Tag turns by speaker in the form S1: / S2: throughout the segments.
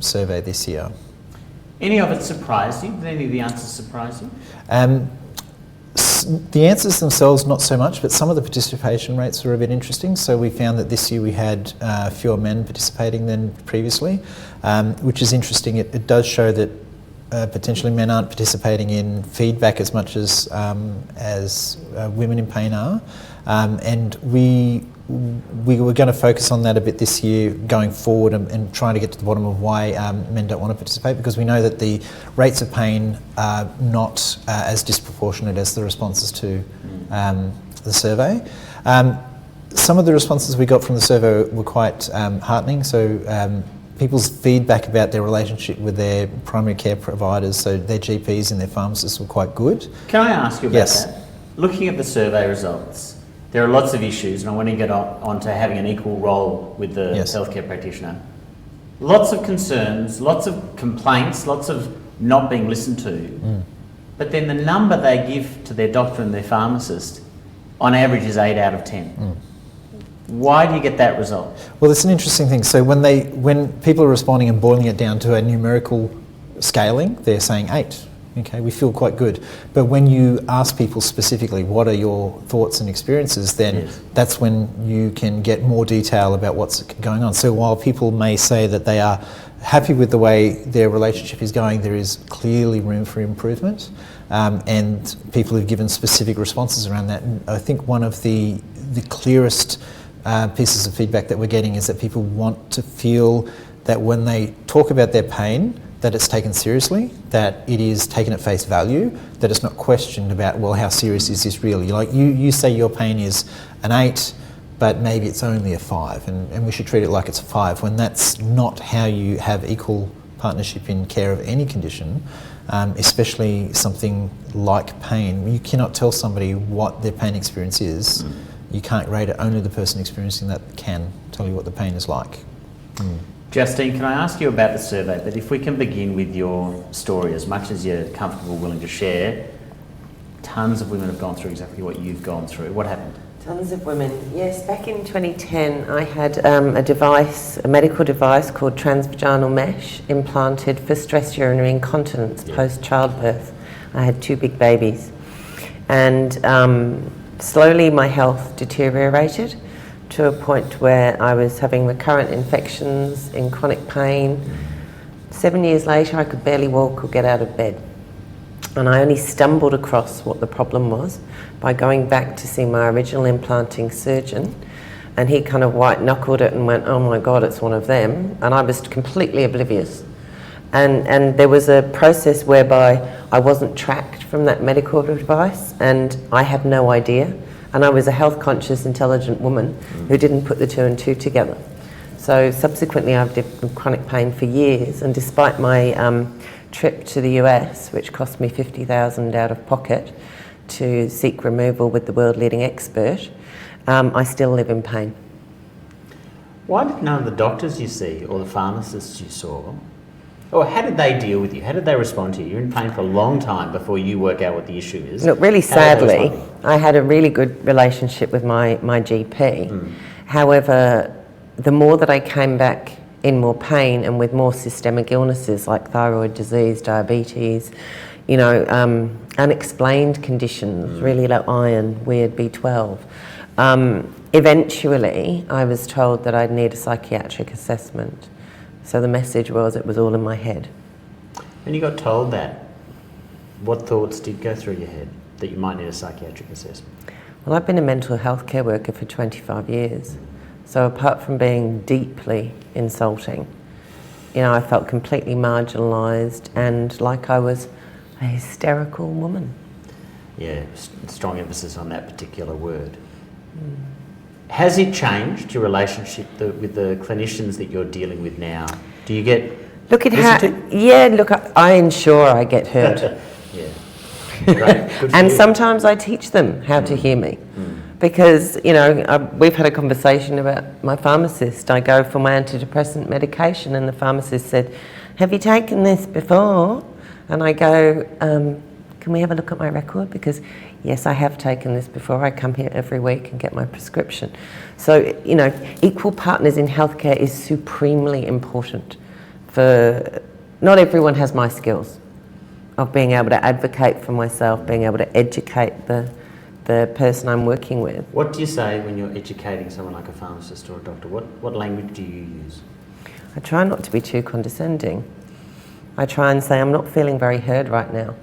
S1: survey this year.
S2: Any of it surprised you? Did any of the answers surprise you?
S1: The answers themselves, not so much, but some of the participation rates were a bit interesting. So we found that this year we had fewer men participating than previously, which is interesting. It does show that potentially men aren't participating in feedback as much as women in pain are. And we were going to focus on that a bit this year going forward and trying to get to the bottom of why men don't want to participate, because we know that the rates of pain are not as disproportionate as the responses to the survey. Some of the responses we got from the survey were quite heartening. So people's feedback about their relationship with their primary care providers, so their GPs and their pharmacists, were quite good.
S2: Can I ask you about that? Looking at the survey results, there are lots of issues, and I want to get on to having an equal role with the healthcare practitioner. Lots of concerns, lots of complaints, lots of not being listened to. But then the number they give to their doctor and their pharmacist, on average, is 8 out of 10. Why do you get that result?
S1: Well, it's an interesting thing. So when people are responding and boiling it down to a numerical scaling, they're saying 8. Okay, we feel quite good. But when you ask people specifically, what are your thoughts and experiences, then that's when you can get more detail about what's going on. So while people may say that they are happy with the way their relationship is going, there is clearly room for improvement. And people have given specific responses around that. And I think one of the clearest pieces of feedback that we're getting is that people want to feel that when they talk about their pain, that it's taken seriously, that it is taken at face value, that it's not questioned about, well, how serious is this really? Like you say your pain is an 8, but maybe it's only a 5, and we should treat it like it's a 5, when that's not how you have equal partnership in care of any condition, especially something like pain. You cannot tell somebody what their pain experience is. You can't rate it. Only the person experiencing that can tell you what the pain is like.
S2: Justine, can I ask you about the survey? But if we can begin with your story, as much as you're comfortable, willing to share. Tons of women have gone through exactly what you've gone through. What happened?
S3: Tons of women. Yes, back in 2010, I had a medical device called transvaginal mesh implanted for stress urinary incontinence post-childbirth. I had 2 big babies. And slowly my health deteriorated to a point where I was having recurrent infections, in chronic pain. 7 years later, I could barely walk or get out of bed. And I only stumbled across what the problem was by going back to see my original implanting surgeon. And he kind of white-knuckled it and went, oh my God, it's one of them. And I was completely oblivious. And there was a process whereby I wasn't tracked from that medical device, and I had no idea. And I was a health-conscious, intelligent woman who didn't put the 2 and 2 together. So subsequently, I've lived with chronic pain for years, and despite my trip to the US, which cost me $50,000 out of pocket to seek removal with the world-leading expert, I still live in pain.
S2: Why did none of the doctors you see or the pharmacists you saw, or how did they deal with you? How did they respond to you? You're in pain for a long time before you work out what the issue is.
S3: Look, really sadly, I had a really good relationship with my GP. However, the more that I came back in more pain and with more systemic illnesses like thyroid disease, diabetes, unexplained conditions, really low iron, weird B12, eventually I was told that I'd need a psychiatric assessment. So the message was it was all in my head.
S2: And you got told that. What thoughts did go through your head that you might need a psychiatric assessment?
S3: Well, I've been a mental health care worker for 25 years. So apart from being deeply insulting, I felt completely marginalised and like I was a hysterical woman.
S2: Yeah, strong emphasis on that particular word. Has it changed your relationship with the clinicians that you're dealing with now? Do you get
S3: I ensure I get heard.
S2: Great.
S3: And sometimes I teach them how to hear me. Because, we've had a conversation about my pharmacist. I go for my antidepressant medication and the pharmacist said, have you taken this before? And I go, can we have a look at my record? Because yes, I have taken this before. I come here every week and get my prescription. So, equal partners in healthcare is supremely important not everyone has my skills of being able to advocate for myself, being able to educate the person I'm working with.
S2: What do you say when you're educating someone like a pharmacist or a doctor? What language do you use?
S3: I try not to be too condescending. I try and say, I'm not feeling very heard right now.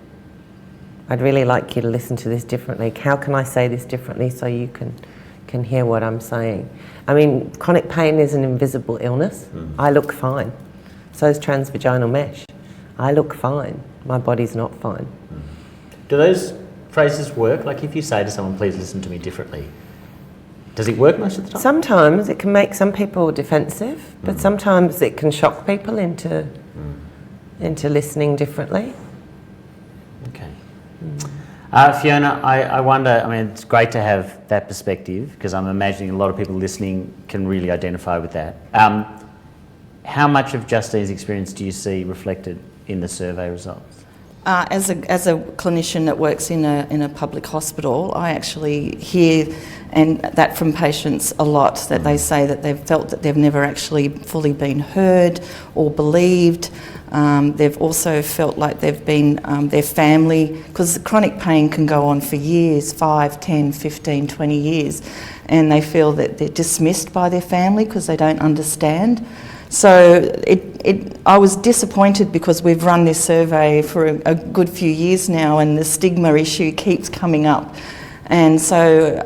S3: I'd really like you to listen to this differently. How can I say this differently so you can hear what I'm saying? I mean, chronic pain is an invisible illness. I look fine. So is transvaginal mesh. I look fine. My body's not fine.
S2: Do those phrases work? Like if you say to someone, please listen to me differently, does it work most of the time?
S3: Sometimes it can make some people defensive, but sometimes it can shock people into listening differently.
S2: Okay. Fiona, I wonder, I mean, it's great to have that perspective because I'm imagining a lot of people listening can really identify with that. How much of Justine's experience do you see reflected in the survey results?
S4: As a clinician that works in a public hospital, I actually hear that from patients a lot, that they say that they've felt that they've never actually fully been heard or believed. They've also felt like they've been, their family, because chronic pain can go on for years, 5, 10, 15, 20 years, and they feel that they're dismissed by their family because they don't understand. So I was disappointed because we've run this survey for a good few years now and the stigma issue keeps coming up. And so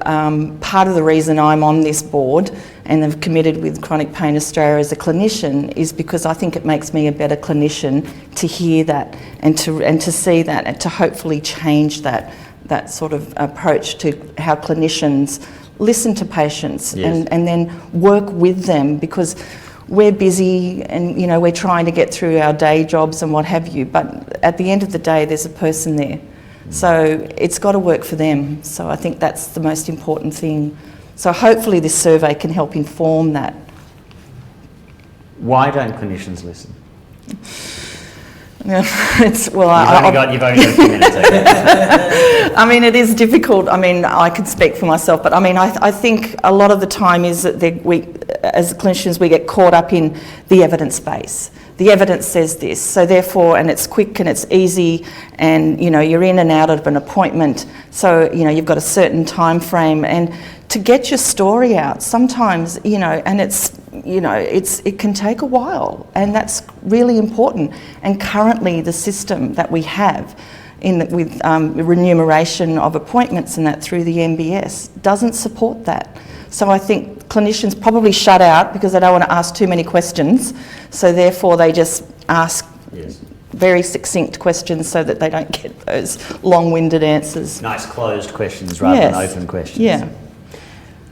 S4: part of the reason I'm on this board and have committed with Chronic Pain Australia as a clinician is because I think it makes me a better clinician to hear that and to see that and to hopefully change that sort of approach to how clinicians listen to patients.
S2: Yes.
S4: and then work with them, because we're busy and, you know, we're trying to get through our day jobs and what have you, but at the end of the day there's a person there. So it's got to work for them. So I think that's the most important thing. So hopefully this survey can help inform that.
S2: Why don't clinicians listen?
S4: Yeah, you've only
S2: got a few minutes. Okay.
S4: I mean, it is difficult. I mean, I could speak for myself, but I mean, I think a lot of the time is that we, as clinicians, we get caught up in the evidence base. The evidence says this, so therefore, and it's quick and it's easy, and you know, you're in and out of an appointment, so you know, you've got a certain time frame, and to get your story out, sometimes, you know, and it's, you know, it can take a while, and that's really important. And currently, the system that we have with remuneration of appointments and that through the MBS doesn't support that. So I think clinicians probably shut out because they don't want to ask too many questions, so therefore they just ask very succinct questions so that they don't get those long-winded answers.
S2: Nice closed questions rather than open questions.
S4: Yeah.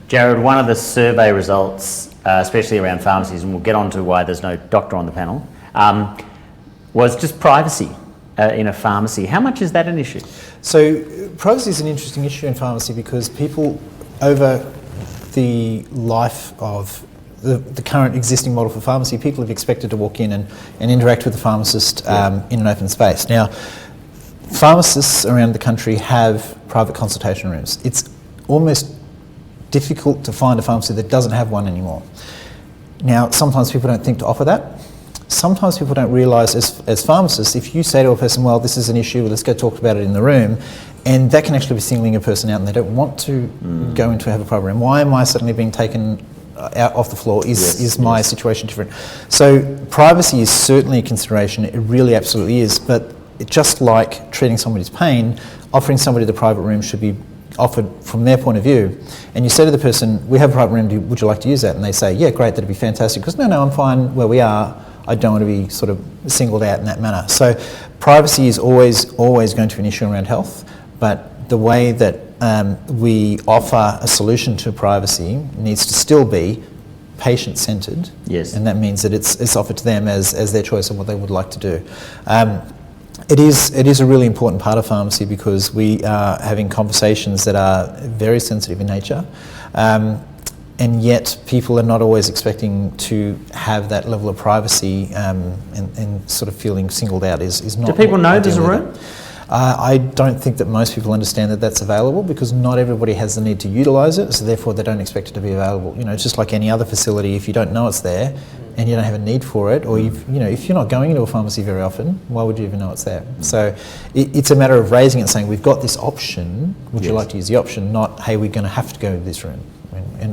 S2: Jared, one of the survey results, especially around pharmacies, and we'll get on to why there's no doctor on the panel, was just privacy in a pharmacy. How much is that an issue?
S1: So privacy is an interesting issue in pharmacy because people, over the life of the current existing model for pharmacy, people have expected to walk in and interact with the pharmacist in an open space. Now, pharmacists around the country have private consultation rooms. It's almost difficult to find a pharmacy that doesn't have one anymore. Now, sometimes people don't think to offer that. Sometimes people don't realise, as pharmacists, if you say to a person, well, this is an issue, let's go talk about it in the room, and that can actually be singling a person out and they don't want to go into have a private room. Why am I suddenly being taken out off the floor? Is my situation different? So privacy is certainly a consideration, it really absolutely is, but just like treating somebody's pain, offering somebody the private room should be offered from their point of view. And you say to the person, we have a private room, would you like to use that? And they say, yeah, great, that'd be fantastic. Because no, I'm fine where we are. I don't want to be sort of singled out in that manner. So privacy is always going to be an issue around health, but the way that we offer a solution to privacy needs to still be patient-centred.
S2: Yes.
S1: And that means that it's offered to them as their choice of what they would like to do. It is a really important part of pharmacy because we are having conversations that are very sensitive in nature, and yet people are not always expecting to have that level of privacy, and sort of feeling singled out is not.
S2: Do people know there's a room?
S1: I don't think that most people understand that that's available because not everybody has the need to utilise it, so therefore they don't expect it to be available. You know, it's just like any other facility. If you don't know it's there, and you don't have a need for it, or if you're not going into a pharmacy very often, why would you even know it's there? So it's a matter of raising it and saying, we've got this option, would you like to use the option, not, hey, we're going to have to go to this room,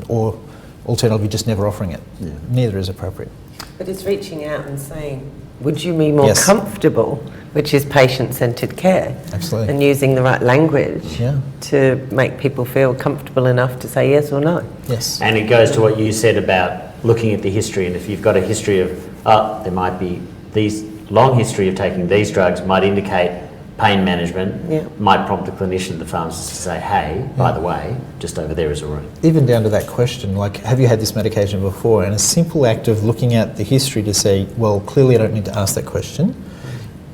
S1: or alternatively just never offering it. Yeah. Neither is appropriate.
S3: But it's reaching out and saying, would you be more comfortable, which is patient-centred care?
S1: Absolutely.
S3: And using the right language to make people feel comfortable enough to say yes or no.
S1: Yes.
S2: And it goes to what you said about looking at the history, and if you've got a history of, there might be these long history of taking these drugs might indicate pain management, might prompt a clinician, the pharmacist, to say, hey, by the way, just over there is a room.
S1: Even down to that question, like, have you had this medication before? And a simple act of looking at the history to say, well, clearly I don't need to ask that question.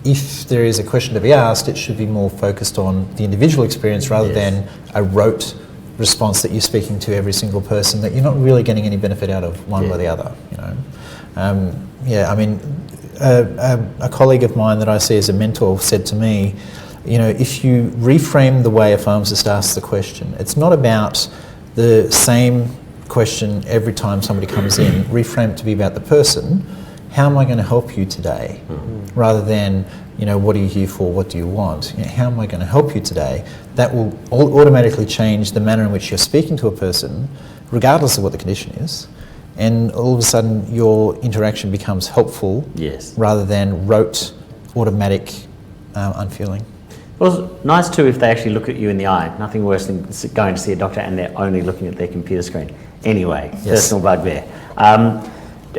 S1: If there is a question to be asked, it should be more focused on the individual experience rather than a rote response that you're speaking to every single person that you're not really getting any benefit out of one way or the other, I mean, a colleague of mine that I see as a mentor said to me, if you reframe the way a pharmacist asks the question, it's not about the same question every time somebody comes in, reframe it to be about the person. How am I going to help you today? Rather than, what are you here for? What do you want? How am I going to help you today? That will automatically change the manner in which you're speaking to a person, regardless of what the condition is. And all of a sudden, your interaction becomes helpful rather than rote, automatic, unfeeling.
S2: Well, it's nice too if they actually look at you in the eye. Nothing worse than going to see a doctor and they're only looking at their computer screen. Anyway, personal bugbear.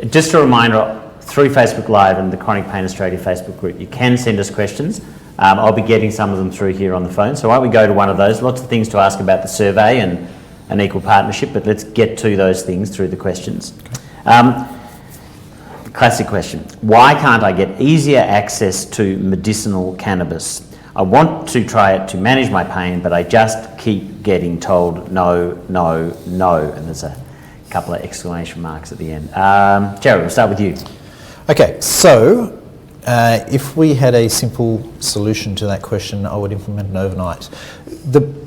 S2: Just a reminder, through Facebook Live and the Chronic Pain Australia Facebook group, you can send us questions. I'll be getting some of them through here on the phone. So why don't we go to one of those? Lots of things to ask about the survey and an equal partnership, but let's get to those things through the questions. Classic question. Why can't I get easier access to medicinal cannabis? I want to try it to manage my pain, but I just keep getting told no, no, no. And there's a couple of exclamation marks at the end. Jared, we'll start with you.
S1: Okay, so if we had a simple solution to that question, I would implement it overnight. The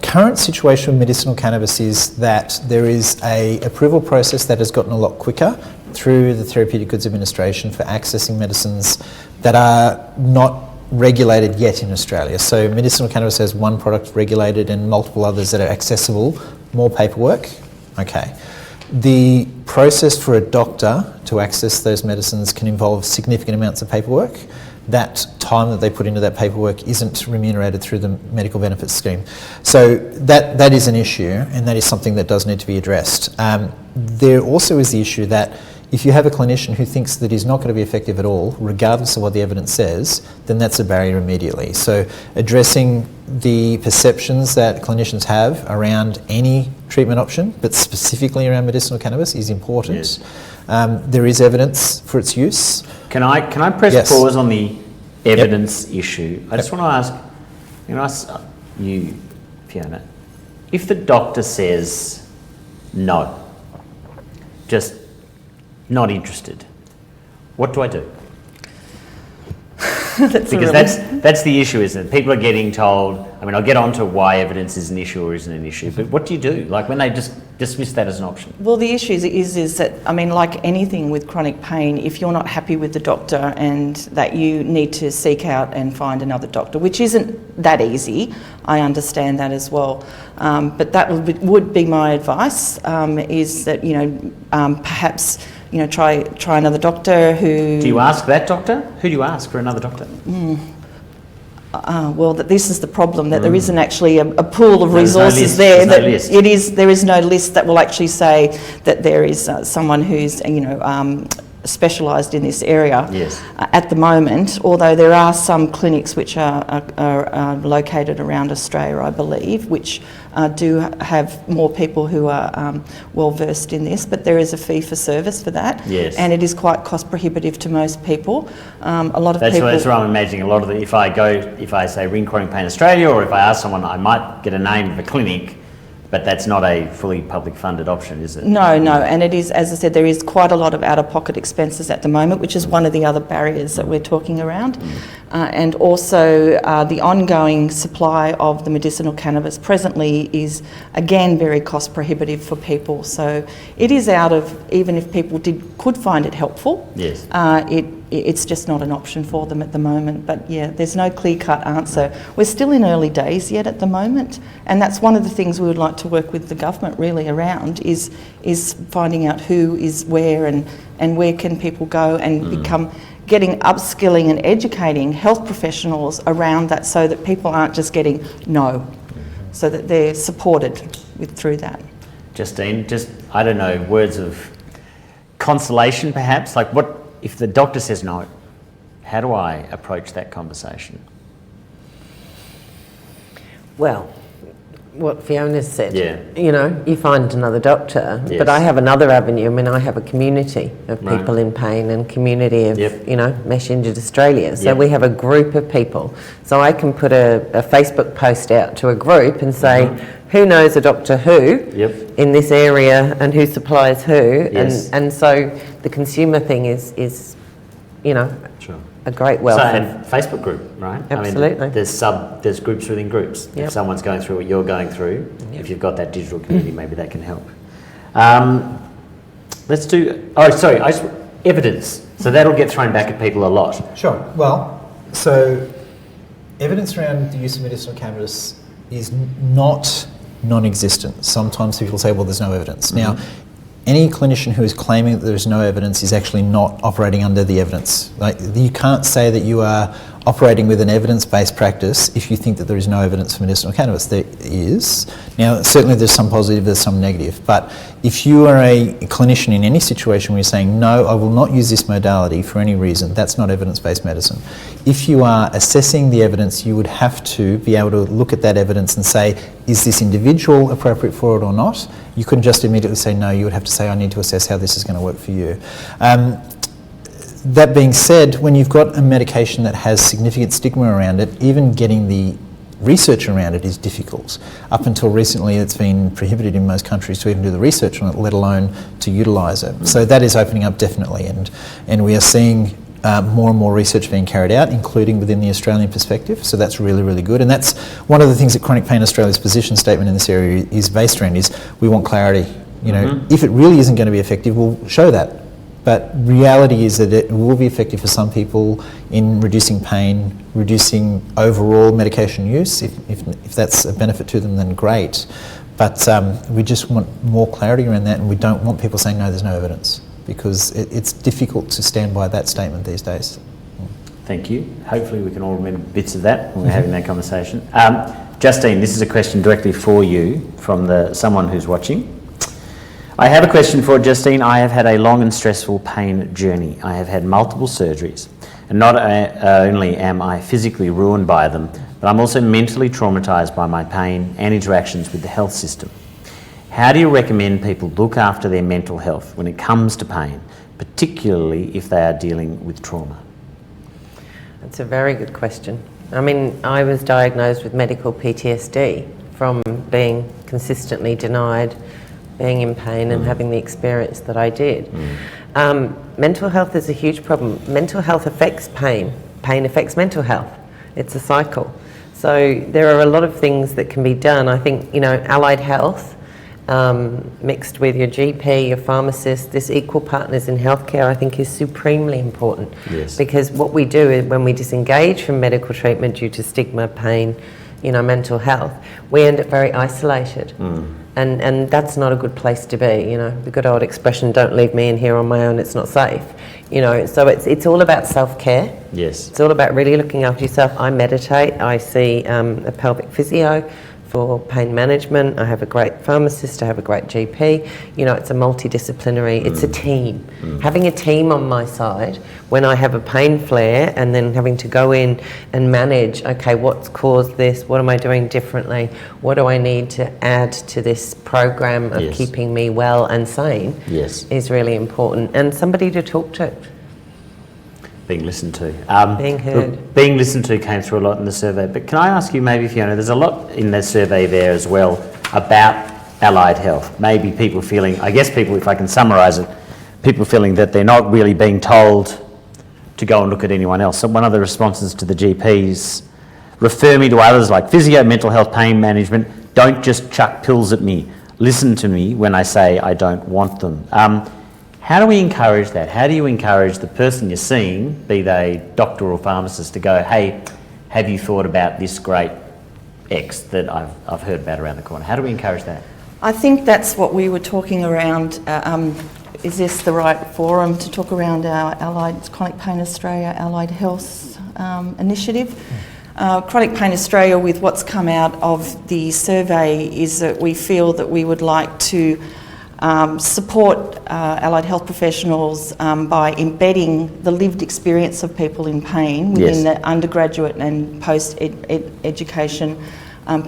S1: current situation with medicinal cannabis is that there is an approval process that has gotten a lot quicker through the Therapeutic Goods Administration for accessing medicines that are not regulated yet in Australia. So medicinal cannabis has one product regulated and multiple others that are accessible, more paperwork. Okay. The process for a doctor to access those medicines can involve significant amounts of paperwork. That time that they put into that paperwork isn't remunerated through the medical benefits scheme. So that is an issue, and that is something that does need to be addressed. There also is the issue that if you have a clinician who thinks that is not going to be effective at all, regardless of what the evidence says, then that's a barrier immediately. So addressing the perceptions that clinicians have around any treatment option, but specifically around medicinal cannabis, is important. Yes. There is evidence for its use.
S2: Can I press pause on the evidence issue? I just want to ask you, Fiona, if the doctor says no, just not interested, what do I do? That's the issue, isn't it? People are getting told, I'll get on to why evidence is an issue or isn't an issue, but what do you do? Like when they just dismiss that as an option?
S4: Well, the issue is that, like anything with chronic pain, if you're not happy with the doctor and that you need to seek out and find another doctor, which isn't that easy, I understand that as well. But that would be my advice, is that, perhaps, try another doctor who...
S2: Do you ask that doctor? Who do you ask for another doctor?
S4: Well, this is the problem, that there isn't actually a pool of resources there. There is no list that will actually say that there is someone who's specialised in this area at the moment, although there are some clinics which are located around Australia, I believe, which do have more people who are well versed in this, but there is a fee for service for that, and it is quite cost prohibitive to most people. A lot of people...
S2: That's what I'm imagining. A lot of if I say ring Chronic Pain Australia, or if I ask someone, I might get a name of a clinic. But that's not a fully public funded option, is it?
S4: No, and it is, as I said, there is quite a lot of out-of-pocket expenses at the moment, which is one of the other barriers that we're talking around. and also the ongoing supply of the medicinal cannabis presently is again very cost prohibitive for people. So it is out of, even if people could find it helpful,
S2: Yes.
S4: It's just not an option for them at the moment. But yeah, there's no clear-cut answer. We're still in early days yet at the moment, and that's one of the things we would like to work with the government really around is finding out who is where and where can people go and getting upskilling and educating health professionals around that, so that people aren't just getting no, so that they're supported through that.
S2: Justine, just, I don't know, words of consolation perhaps, like what if the doctor says no, how do I approach that conversation?
S3: Well, what Fiona said,
S2: Yeah.
S3: you know, you find another doctor,
S2: Yes.
S3: but I have another avenue. I mean, I have a community of people in pain and community of, you know, Mesh Injured Australia. So we have a group of people. So I can put a Facebook post out to a group and say, who knows a doctor who in this area and who supplies who, and so the consumer thing is you know, a great wealth.
S2: So, and Facebook group, right?
S3: Absolutely.
S2: I mean, there's groups within groups. If someone's going through what you're going through, if you've got that digital community, maybe that can help. Let's do, evidence. So that'll get thrown back at people a lot.
S1: Sure. Well, so evidence around the use of medicinal cannabis is not non-existent. Sometimes people say, well, there's no evidence. Now, any clinician who is claiming that there's no evidence is actually not operating under the evidence. Like, you can't say that you are operating with an evidence-based practice if you think that there is no evidence for medicinal cannabis. There is. Now, certainly there's some positive, there's some negative, but if you are a clinician in any situation where you're saying, no, I will not use this modality for any reason, that's not evidence-based medicine. If you are assessing the evidence, you would have to be able to look at that evidence and say, is this individual appropriate for it or not? You couldn't just immediately say no, you would have to say, I need to assess how this is going to work for you. That being said, when you've got a medication that has significant stigma around it, even getting the research around it is difficult. Up until recently, it's been prohibited in most countries to even do the research on it, let alone to utilise it. So that is opening up definitely, and we are seeing more and more research being carried out, including within the Australian perspective. So that's really, really good. And that's one of the things that Chronic Pain Australia's position statement in this area is based around, is we want clarity. You know, if it really isn't going to be effective, we'll show that. But reality is that it will be effective for some people in reducing pain, reducing overall medication use. If that's a benefit to them, then great. But we just want more clarity around that, and we don't want people saying, no, there's no evidence, because it's difficult to stand by that statement these days.
S2: Thank you. Hopefully we can all remember bits of that when we're having that conversation. Justine, this is a question directly for you from someone who's watching. I have a question for Justine. I have had a long and stressful pain journey. I have had multiple surgeries, and not only am I physically ruined by them, but I'm also mentally traumatised by my pain and interactions with the health system. How do you recommend people look after their mental health when it comes to pain, particularly if they are dealing with trauma?
S3: That's a very good question. I mean, I was diagnosed with medical PTSD from being consistently denied being in pain and having the experience that I did. Mental health is a huge problem. Mental health affects pain. Pain affects mental health. It's a cycle. So there are a lot of things that can be done. I think, you know, allied health mixed with your GP, your pharmacist, this equal partners in healthcare, I think is supremely important.
S2: Yes.
S3: Because what we do is when we disengage from medical treatment due to stigma, pain, you know, mental health, we end up very isolated. And that's not a good place to be, you know. The good old expression, don't leave me in here on my own, it's not safe. You know, so it's all about self-care.
S2: Yes.
S3: It's all about really looking after yourself. I meditate, I see a pelvic physio for pain management, I have a great pharmacist, I have a great GP. You know, it's a multidisciplinary, it's a team. Having a team on my side when I have a pain flare and then having to go in and manage, okay, what's caused this, what am I doing differently, what do I need to add to this program of keeping me well and sane is really important. And somebody to talk to.
S2: Being listened to.
S3: Being heard.
S2: Being listened to came through a lot in the survey, but can I ask you maybe, Fiona, there's a lot in the survey there as well about allied health. Maybe people feeling, I guess people, if I can summarise it, people feeling that they're not really being told to go and look at anyone else. So one of the responses to the GPs, refer me to others like physio, mental health, pain management. Don't just chuck pills at me. Listen to me when I say I don't want them. How do we encourage that? How do you encourage the person you're seeing, be they doctor or pharmacist, to go, hey, have you thought about this great X that I've heard about around the corner? How do we encourage that?
S4: I think that's what we were talking around. Is this the right forum to talk around our Chronic Pain Australia Allied Health initiative? Chronic Pain Australia, with what's come out of the survey, is that we feel that we would like to support allied health professionals by embedding the lived experience of people in pain within the undergraduate and post-education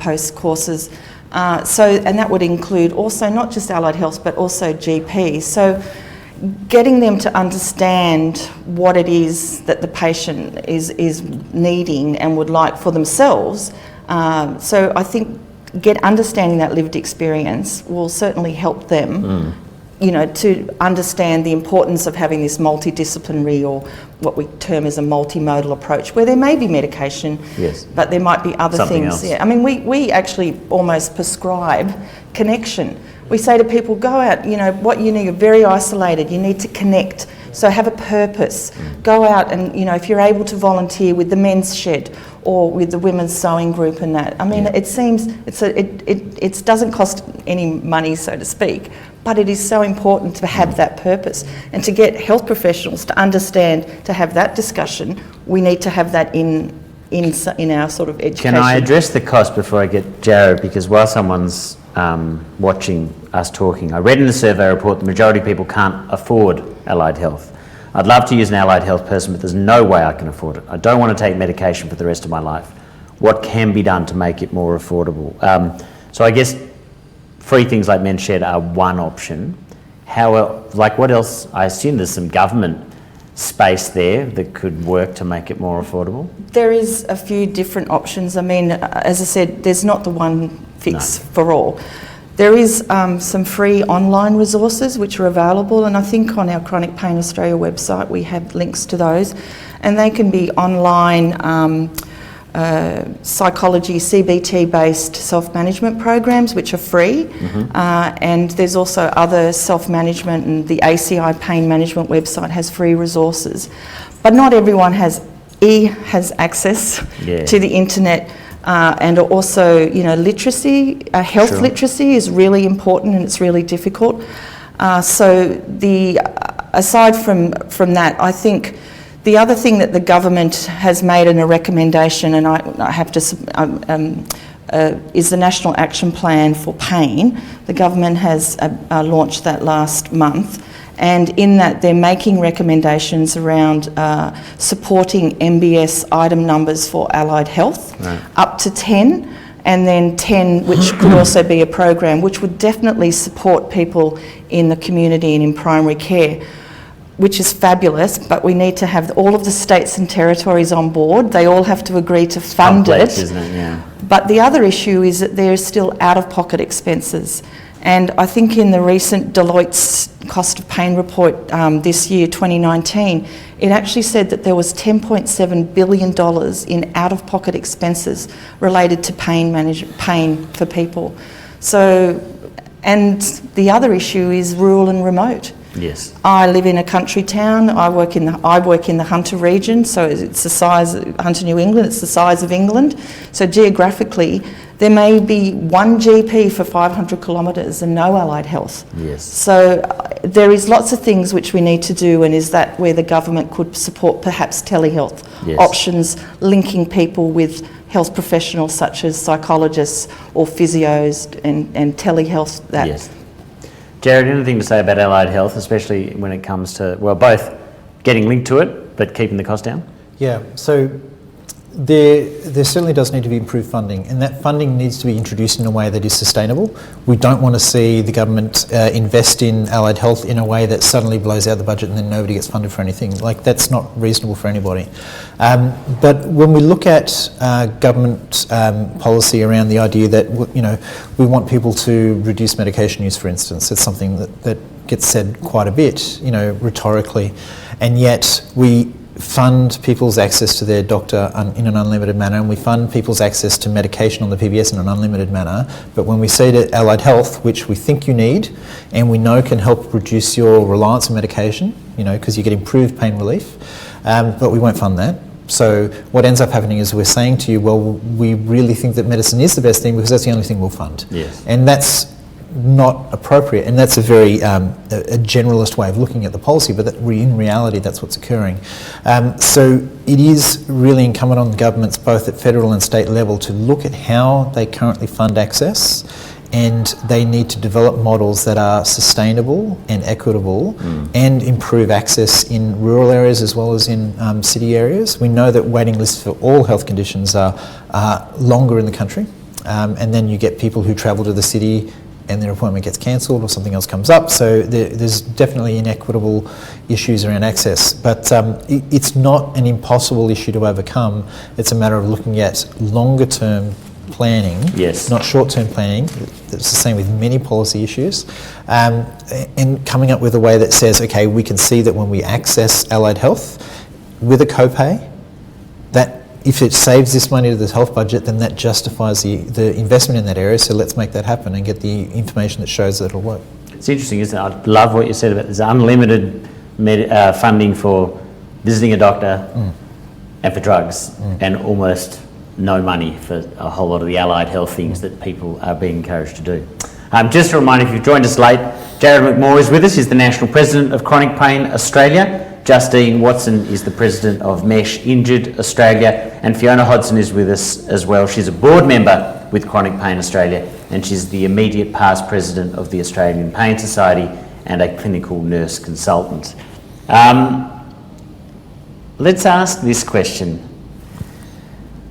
S4: post courses. And that would include also not just allied health but also GP. So getting them to understand what it is that the patient is needing and would like for themselves. So I think understanding that lived experience will certainly help them, to understand the importance of having this multidisciplinary, or what we term as a multimodal approach, where there may be medication, but there might be other
S2: Something
S4: things.
S2: else.
S4: Yeah, I mean, we actually almost prescribe connection. We say to people, go out, what you need, you're very isolated, you need to connect. So have a purpose. Go out and, if you're able to volunteer with the men's shed or with the women's sewing group and that. I mean, it seems, it doesn't cost any money, so to speak, but it is so important to have that purpose. And to get health professionals to understand, to have that discussion, we need to have that in our sort of education.
S2: Can I address the cost before I get Jared? Because while someone's watching us talking, I read in the survey report the majority of people can't afford allied health. I'd love to use an allied health person, but there's no way I can afford it. I don't want to take medication for the rest of my life. What can be done to make it more affordable? So I guess free things like Men's Shed are one option. What else? I assume there's some government space there that could work to make it more affordable?
S4: There is a few different options. I mean, as I said, there's not the one fix for all. There is some free online resources which are available, and I think on our Chronic Pain Australia website we have links to those, and they can be online psychology, CBT-based self-management programs which are free, and there's also other self-management, and the ACI Pain Management website has free resources. But not everyone has access to the internet. And also, literacy, health literacy is really important, and it's really difficult. So aside from that, I think the other thing that the government has made in a recommendation, and I have to, is the National Action Plan for Pain. The government has launched that last month. And in that, they're making recommendations around supporting MBS item numbers for allied health, up to 10, and then 10, which could also be a program, which would definitely support people in the community and in primary care, which is fabulous, but we need to have all of the states and territories on board. They all have to agree to fund it.
S2: Isn't it? Yeah.
S4: But the other issue is that there is still out-of-pocket expenses. And I think in the recent Deloitte's Cost of Pain report this year, 2019, it actually said that there was $10.7 billion in out-of-pocket expenses related to pain for people. So, and the other issue is rural and remote.
S2: Yes.
S4: I live in a country town. I work in the Hunter region, so it's the size of Hunter, New England. It's the size of England. So geographically, there may be one GP for 500 kilometres and no allied health.
S2: Yes.
S4: So there is lots of things which we need to do, and is that where the government could support perhaps telehealth options, linking people with health professionals such as psychologists or physios and telehealth.
S2: Yes. Jared, anything to say about allied health, especially when it comes to, both getting linked to it but keeping the cost down?
S1: Yeah, so there certainly does need to be improved funding, and that funding needs to be introduced in a way that is sustainable. We don't want to see the government invest in allied health in a way that suddenly blows out the budget and then nobody gets funded for anything. Like, that's not reasonable for anybody. But when we look at government policy around the idea that, we want people to reduce medication use, for instance, it's something that gets said quite a bit, rhetorically, and yet we fund people's access to their doctor in an unlimited manner, and we fund people's access to medication on the PBS in an unlimited manner. But when we say to allied health, which we think you need and we know can help reduce your reliance on medication, because you get improved pain relief, but we won't fund that. So what ends up happening is we're saying to you, well, we really think that medicine is the best thing because that's the only thing we'll fund.
S2: Yes.
S1: And that's not appropriate, and that's a very a generalist way of looking at the policy, but in reality that's what's occurring. So it is really incumbent on governments both at federal and state level to look at how they currently fund access, and they need to develop models that are sustainable and equitable and improve access in rural areas as well as in city areas. We know that waiting lists for all health conditions are longer in the country, and then you get people who travel to the city and their appointment gets cancelled or something else comes up. So there's definitely inequitable issues around access. But it's not an impossible issue to overcome. It's a matter of looking at longer term planning, not short-term planning. It's the same with many policy issues, and coming up with a way that says, okay, we can see that when we access allied health with a copay, that if it saves this money to the health budget, then that justifies the investment in that area, so let's make that happen and get the information that shows that it'll work.
S2: It's interesting, isn't it? I love what you said about this unlimited funding for visiting a doctor and for drugs, and almost no money for a whole lot of the allied health things that people are being encouraged to do. Just a reminder, if you've joined us late, Jared McMaugh is with us. He's the National President of Chronic Pain Australia. Justine Watson is the President of Mesh Injured Australia, and Fiona Hodson is with us as well. She's a board member with Chronic Pain Australia, and she's the immediate past President of the Australian Pain Society and a clinical nurse consultant. Let's ask this question.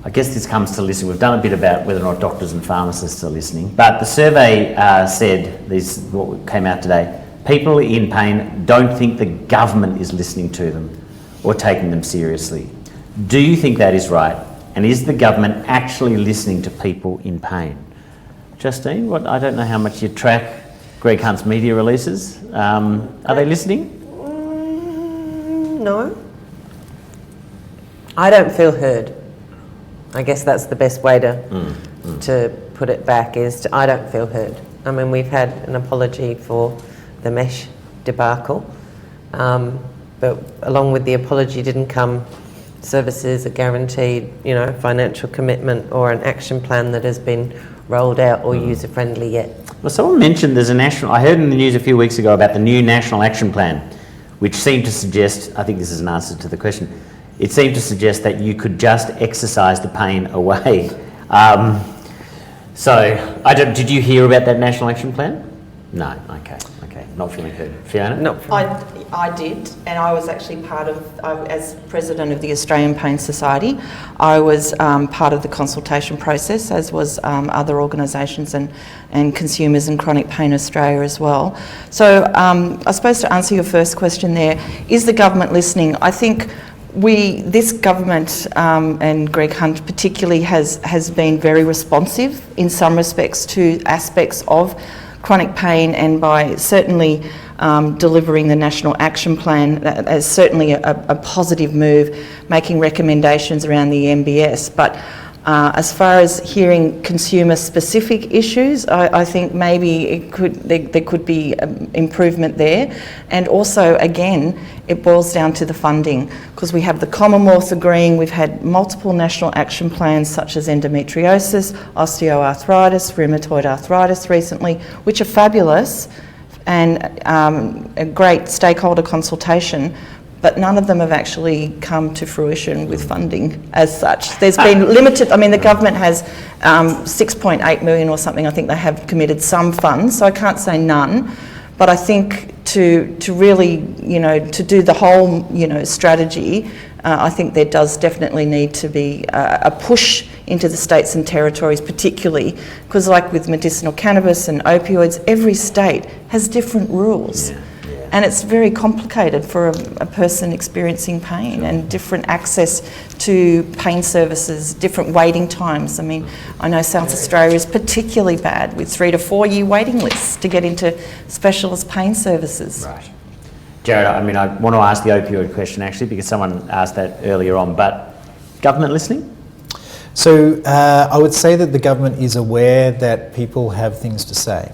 S2: I guess this comes to listening. We've done a bit about whether or not doctors and pharmacists are listening, but the survey said, this is what came out today, people in pain don't think the government is listening to them or taking them seriously. Do you think that is right? And is the government actually listening to people in pain? Justine, I don't know how much you track Greg Hunt's media releases. Are they listening?
S3: No. I don't feel heard. I guess that's the best way to put it back, is I don't feel heard. I mean, we've had an apology for the Mesh debacle, but along with the apology didn't come services, a guaranteed, financial commitment or an action plan that has been rolled out or user-friendly yet. Well,
S2: someone mentioned there's I heard in the news a few weeks ago about the new National Action Plan, which seemed to suggest, I think this is an answer to the question, it seemed to suggest that you could just exercise the pain away. Did you hear about that National Action Plan? No, okay, not feeling heard. Fiona?
S3: No.
S4: I did, and I was actually as President of the Australian Pain Society, I was part of the consultation process, as was other organisations and consumers in Chronic Pain Australia as well. So I suppose to answer your first question there, is the government listening? I think this government, and Greg Hunt particularly, has been very responsive in some respects to aspects of chronic pain, and by certainly delivering the National Action Plan as certainly a positive move, making recommendations around the MBS. But as far as hearing consumer-specific issues, I think maybe there could be improvement there. And also, again, it boils down to the funding, because we have the Commonwealth agreeing. We've had multiple national action plans such as endometriosis, osteoarthritis, rheumatoid arthritis recently, which are fabulous and a great stakeholder consultation. But none of them have actually come to fruition with funding as such. There's been limited, the government has 6.8 million or something. I think they have committed some funds, so I can't say none. But I think to really, to do the whole, strategy, I think there does definitely need to be a push into the states and territories, particularly because, like with medicinal cannabis and opioids, every state has different rules. Yeah. And it's very complicated for a person experiencing pain, and different access to pain services, different waiting times. I know South Australia is particularly bad with 3 to 4 year waiting lists to get into specialist pain services.
S2: Right. Jared, I mean, I want to ask the opioid question actually because someone asked that earlier on, but government listening?
S1: So I would say that the government is aware that people have things to say,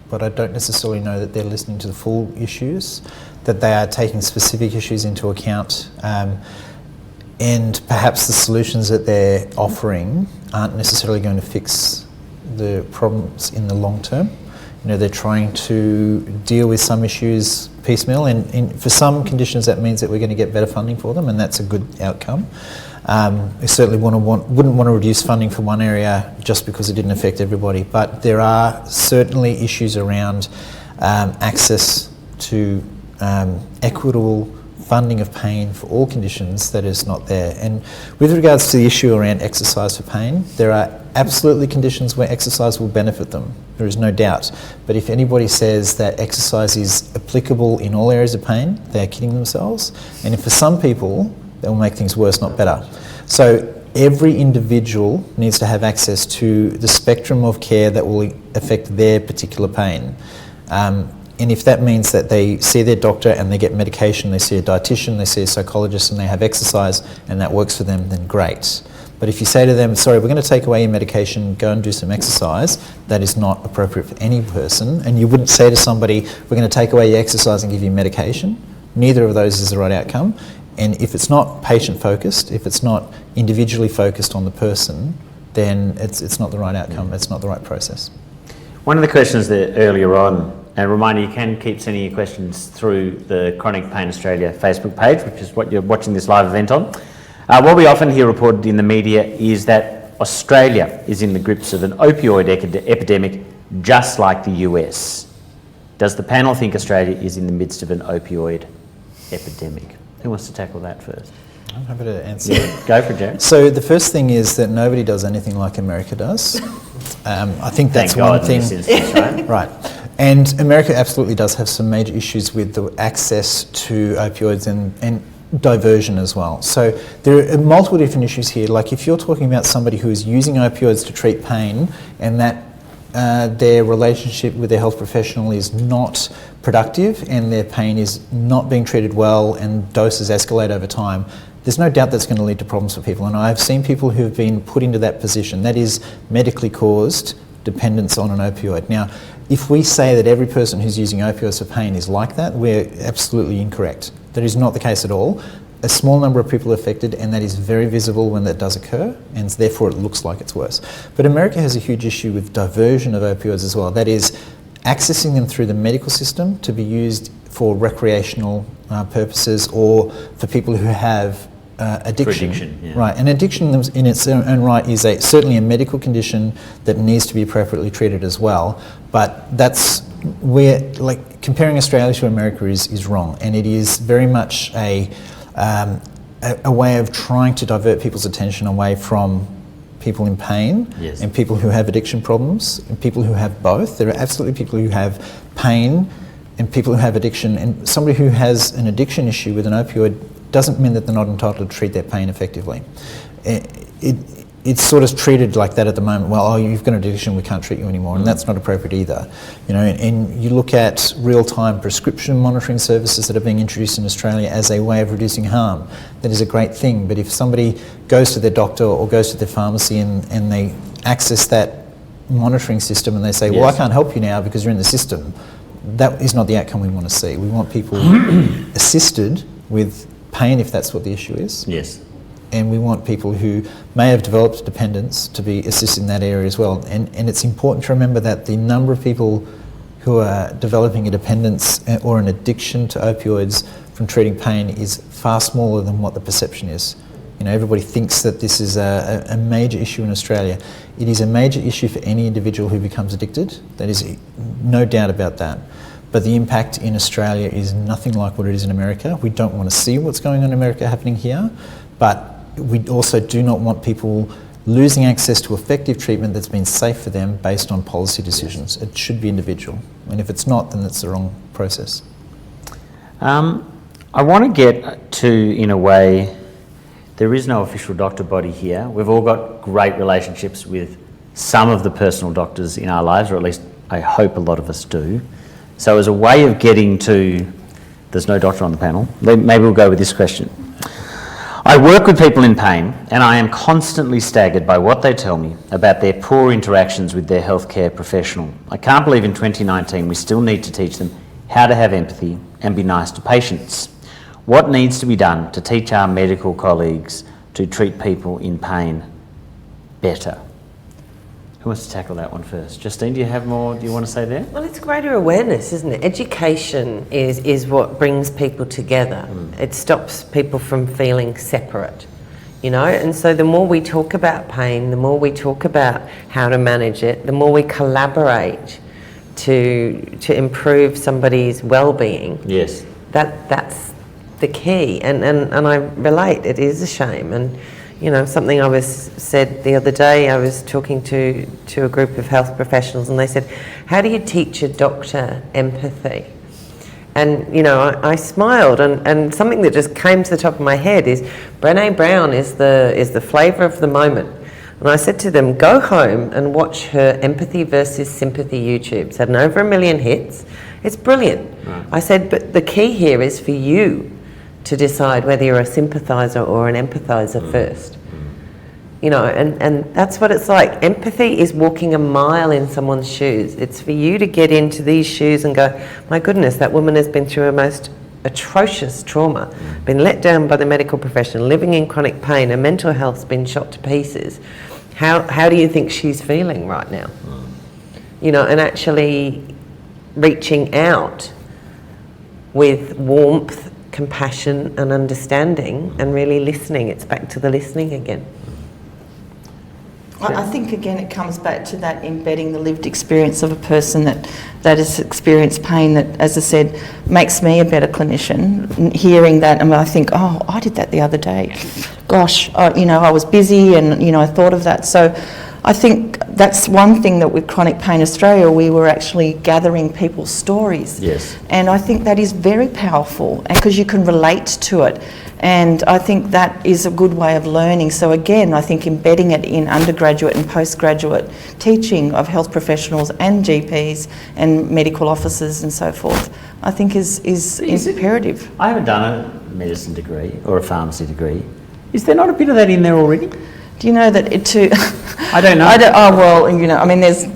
S1: but I don't necessarily know that they're listening to the full issues, that they are taking specific issues into account, and perhaps the solutions that they're offering aren't necessarily going to fix the problems in the long term. You know, they're trying to deal with some issues piecemeal, and for some conditions that means that we're going to get better funding for them, and that's a good outcome. We certainly wouldn't want to reduce funding for one area just because it didn't affect everybody, but there are certainly issues around access to equitable funding of pain for all conditions that is not there. And with regards to the issue around exercise for pain, there are absolutely conditions where exercise will benefit them. There is no doubt. But if anybody says that exercise is applicable in all areas of pain, they're kidding themselves. And if for some people, that will make things worse, not better. So every individual needs to have access to the spectrum of care that will affect their particular pain. And if that means that they see their doctor and they get medication, they see a dietitian, they see a psychologist and they have exercise and that works for them, then great. But if you say to them, sorry, we're going to take away your medication, go and do some exercise, that is not appropriate for any person. And you wouldn't say to somebody, we're going to take away your exercise and give you medication. Neither of those is the right outcome. And if it's not patient focused, if it's not individually focused on the person, then it's not the right outcome, it's not the right process.
S2: One of the questions there earlier on, and a reminder, you can keep sending your questions through the Chronic Pain Australia Facebook page, which is what you're watching this live event on. What we often hear reported in the media is that Australia is in the grips of an opioid epidemic just like the US. Does the panel think Australia is in the midst of an opioid epidemic? Who wants to tackle that first?
S1: I'm happy to answer.
S2: Yeah, go for it, Jared.
S1: So the first thing is that nobody does anything like America does. I think that's
S2: Thank God
S1: one thing.
S2: in this instance, right?
S1: Right. And America absolutely does have some major issues with the access to opioids and diversion as well. So there are multiple different issues here. Like if you're talking about somebody who is using opioids to treat pain and that their relationship with their health professional is not productive and their pain is not being treated well and doses escalate over time, there's no doubt that's going to lead to problems for people. And I've seen people who have been put into that position. That is medically caused dependence on an opioid. Now, if we say that every person who's using opioids for pain is like that, we're absolutely incorrect. That is not the case at all. A small number of people are affected, and that is very visible when that does occur, and therefore it looks like it's worse. But America has a huge issue with diversion of opioids as well. That is, accessing them through the medical system to be used for recreational purposes or for people who have addiction.
S2: For addiction, yeah.
S1: Right, and addiction in its own right is certainly a medical condition that needs to be appropriately treated as well. But that's where, like, comparing Australia to America is wrong, and it is very much a way of trying to divert people's attention away from people in pain,
S2: yes,
S1: and people who have addiction problems and people who have both. There are absolutely people who have pain and people who have addiction, and somebody who has an addiction issue with an opioid doesn't mean that they're not entitled to treat their pain effectively. It's sort of treated like that at the moment. Well, oh, you've got an addiction, we can't treat you anymore, and that's not appropriate either. You know, and you look at real-time prescription monitoring services that are being introduced in Australia as a way of reducing harm. That is a great thing, but if somebody goes to their doctor or goes to their pharmacy and they access that monitoring system and they say, well, I can't help you now because you're in the system, that is not the outcome we want to see. We want people assisted with pain if that's what the issue is.
S2: Yes.
S1: And we want people who may have developed dependence to be assisted in that area as well. And it's important to remember that the number of people who are developing a dependence or an addiction to opioids from treating pain is far smaller than what the perception is. You know, everybody thinks that this is a major issue in Australia. It is a major issue for any individual who becomes addicted. That is no doubt about that. But the impact in Australia is nothing like what it is in America. We don't want to see what's going on in America happening here, but we also do not want people losing access to effective treatment that's been safe for them based on policy decisions. It should be individual. And if it's not, then it's the wrong process.
S2: I want to get to, in a way, there is no official doctor body here. We've all got great relationships with some of the personal doctors in our lives, or at least I hope a lot of us do. So as a way of getting to There's no doctor on the panel. Maybe we'll go with this question. I work with people in pain, and I am constantly staggered by what they tell me about their poor interactions with their healthcare professional. I can't believe in 2019 we still need to teach them how to have empathy and be nice to patients. What needs to be done to teach our medical colleagues to treat people in pain better? Who wants to tackle that one first? Justine, do you want to say there?
S3: Well, it's greater awareness, isn't it? Education is what brings people together. It stops people from feeling separate, you know? And so the more we talk about pain, the more we talk about how to manage it, the more we collaborate to improve somebody's well-being.
S2: Yes.
S3: That's the key. And I relate, it is a shame. And you know, something I was said the other day, I was talking to a group of health professionals, and they said, how do you teach a doctor empathy? And, you know, I smiled, and something that just came to the top of my head is Brené Brown is the flavour of the moment. And I said to them, go home and watch her Empathy versus Sympathy YouTube. It's had over 1 million hits. It's brilliant. Right. I said, but the key here is for you to decide whether you're a sympathiser or an empathiser first. You know, and that's what it's like. Empathy is walking a mile in someone's shoes. It's for you to get into these shoes and go, my goodness, that woman has been through a most atrocious trauma, been let down by the medical profession, living in chronic pain, her mental health's been shot to pieces. How do you think she's feeling right now? You know, and actually reaching out with warmth, compassion and understanding and really listening. It's back to the listening again.
S4: I think again it comes back to that embedding the lived experience of a person that has experienced pain that, as I said, makes me a better clinician. Hearing that, and I think, oh, I did that the other day. Gosh, you know, I was busy and, you know, I thought of that. So I think that's one thing that with Chronic Pain Australia, we were actually gathering people's stories.
S2: Yes.
S4: And I think that is very powerful because you can relate to it. And I think that is a good way of learning. So again, I think embedding it in undergraduate and postgraduate teaching of health professionals and GPs and medical officers and so forth, I think is imperative.
S2: I haven't done a medicine degree or a pharmacy degree. Is there not a bit of that in there already?
S4: Do you know that it too...
S2: I don't know.
S4: Oh, well, you know, I mean, there's...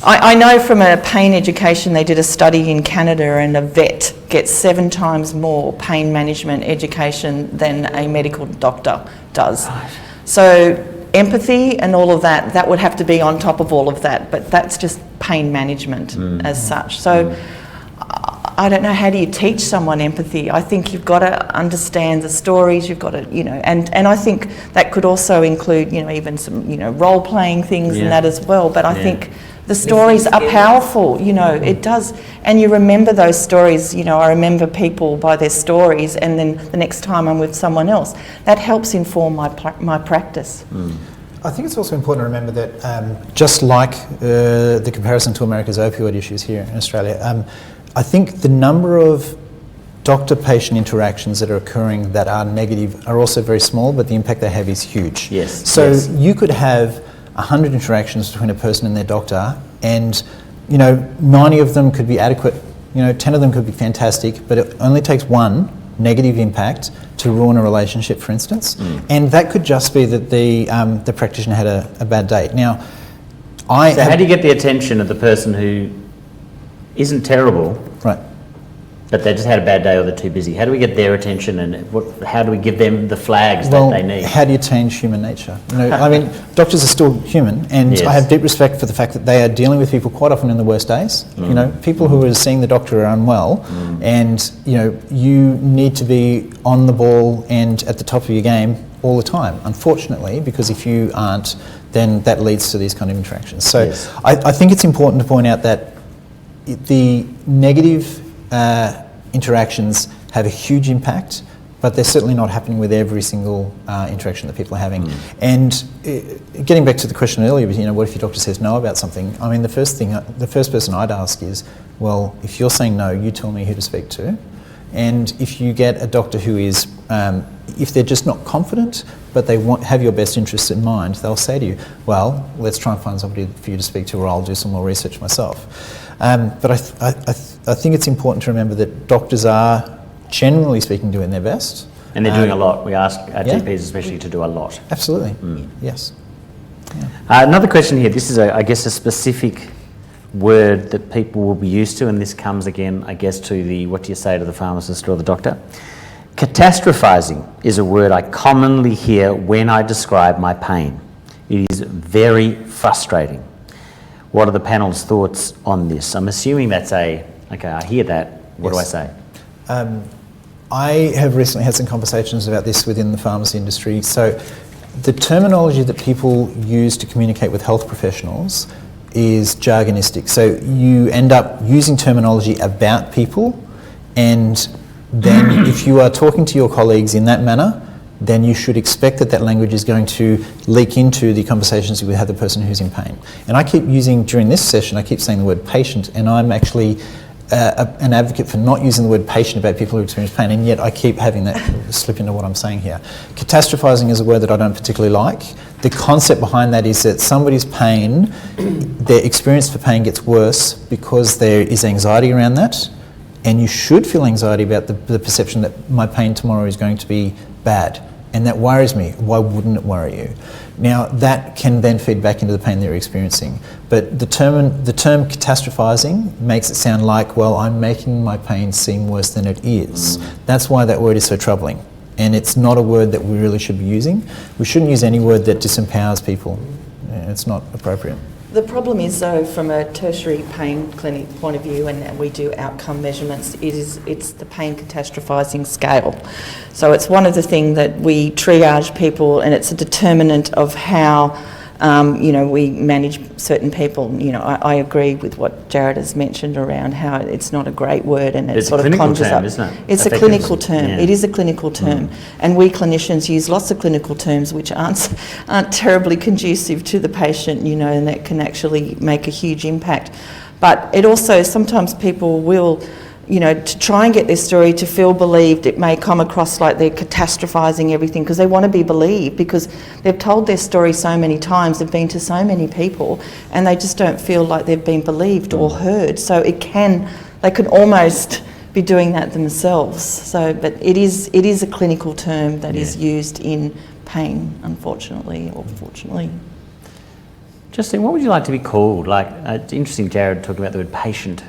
S4: I know from a pain education, they did a study in Canada and a vet gets 7 times more pain management education than a medical doctor does. Right. So empathy and all of that would have to be on top of all of that, but that's just pain management as such. So I don't know, how do you teach someone empathy? I think you've got to understand the stories, you've got to, you know, and I think that could also include, you know, even some, you know, role-playing things and that as well, but I think the stories are powerful, you know, it does. And you remember those stories, you know, I remember people by their stories, and then the next time I'm with someone else. That helps inform my practice.
S1: I think it's also important to remember that just like the comparison to America's opioid issues here in Australia, I think the number of doctor-patient interactions that are occurring that are negative are also very small, but the impact they have is huge.
S2: Yes.
S1: So you could have 100 interactions between a person and their doctor, and, you know, 90 of them could be adequate, you know, 10 of them could be fantastic, but it only takes one negative impact to ruin a relationship, for instance. And that could just be that the practitioner had a bad day. Now,
S2: how do you get the attention of the person who isn't terrible,
S1: right,
S2: but they just had a bad day or they're too busy? How do we get their attention, and how do we give them the flags that they need?
S1: How do you change human nature? You know, I mean, doctors are still human, and I have deep respect for the fact that they are dealing with people quite often in the worst days. You know, people who are seeing the doctor are unwell, and, you know, you need to be on the ball and at the top of your game all the time, unfortunately, because if you aren't, then that leads to these kind of interactions. So I think it's important to point out that the negative interactions have a huge impact, but they're certainly not happening with every single interaction that people are having. And getting back to the question earlier, you know, what if your doctor says no about something? I mean, the first person I'd ask is, well, if you're saying no, you tell me who to speak to. And if you get a doctor who is, if they're just not confident, but they have your best interests in mind, they'll say to you, well, let's try and find somebody for you to speak to, or I'll do some more research myself. But I think it's important to remember that doctors are generally speaking, doing their best.
S2: And they're doing a lot. We ask our
S1: Yeah.
S2: GPs especially to do a lot.
S1: Absolutely, yes.
S2: Another question here. This is, I guess, a specific word that people will be used to, and this comes again, I guess, to the what do you say to the pharmacist or the doctor? Catastrophizing is a word I commonly hear when I describe my pain. It is very frustrating. What are the panel's thoughts on this? I'm assuming that's okay, I hear that. What do I say?
S1: I have recently had some conversations about this within the pharmacy industry. So the terminology that people use to communicate with health professionals is jargonistic. So you end up using terminology about people, and then if you are talking to your colleagues in that manner, then you should expect that that language is going to leak into the conversations you have with the person who's in pain. And I keep using, during this session, I keep saying the word patient, and I'm actually an advocate for not using the word patient about people who experience pain, and yet I keep having that slip into what I'm saying here. Catastrophizing is a word that I don't particularly like. The concept behind that is that somebody's pain, their experience for pain gets worse because there is anxiety around that, and you should feel anxiety about the perception that my pain tomorrow is going to be bad. And that worries me. Why wouldn't it worry you? Now, that can then feed back into the pain they're experiencing. But the term catastrophizing makes it sound like, well, I'm making my pain seem worse than it is. That's why that word is so troubling. And it's not a word that we really should be using. We shouldn't use any word that disempowers people. It's not appropriate.
S4: The problem is, though, from a tertiary pain clinic point of view, and we do outcome measurements, it's the pain catastrophising scale. So it's one of the things that we triage people, and it's a determinant of how we manage certain people. I agree with what Jared has mentioned around how it's not a great word, and it sort of conjures up.
S2: Isn't it?
S4: It's a clinical term.
S2: Yeah.
S4: It is a clinical term, and we clinicians use lots of clinical terms which aren't terribly conducive to the patient. And that can actually make a huge impact. But it also, sometimes people will, to try and get their story to feel believed, it may come across like they're catastrophising everything because they want to be believed, because they've told their story so many times, they've been to so many people, and they just don't feel like they've been believed or heard. So they could almost be doing that themselves. So, but it is a clinical term that is used in pain, unfortunately or fortunately.
S2: Justine, what would you like to be called? It's interesting, Jared talked about the word patient.